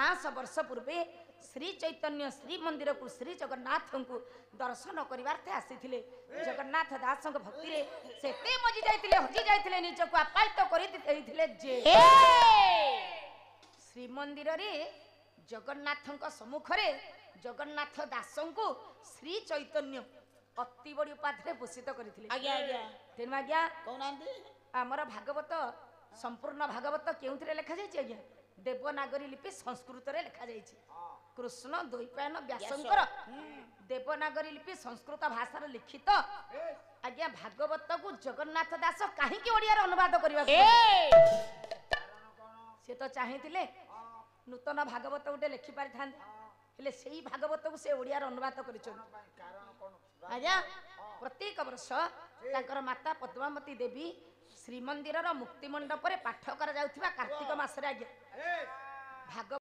500 वर्ष पूर्वे श्री चैतन्य श्री मंदिर को श्री जगन्नाथ को दर्शन करवार्थे आसीथिले जगन्नाथ दास भक्ति रे सेते मजी जाइथिले हजी जाइथिले निज को आपायित करिथिले जे श्री मंदिर रे जगन्नाथ सम्मुख रे जगन्नाथ दास को श्री चैतन्य अति बड़ी उपाधि भूषित करथिले आज्ञा आज्ञा तेनु आज्ञा कहनांती आमर भागवत संपूर्ण भागवत केउथिरे लेखा जाइछि आज्ञा देवनागरी लिपि संस्कृत रे लेखा जाइछि कृष्ण द्वैपायन व्यासंकर देवनागरी लिपि संस्कृत भाषा लिखित आज्ञा भागवत को जगन्नाथ दास काहे की ओडिया रे अनुवाद करबा से तो चाहिथिले नूतन भागवत उठे लिखि पारि थान हेले सेही भागवत को से ओडिया रे अनुवाद करिछन आज्ञा प्रत्येक वर्ष तांकर माता पद्मावती देवी श्रीमंदिर मुक्ति मंडप पाठ कर कार्तिक मास आज्ञा भागवत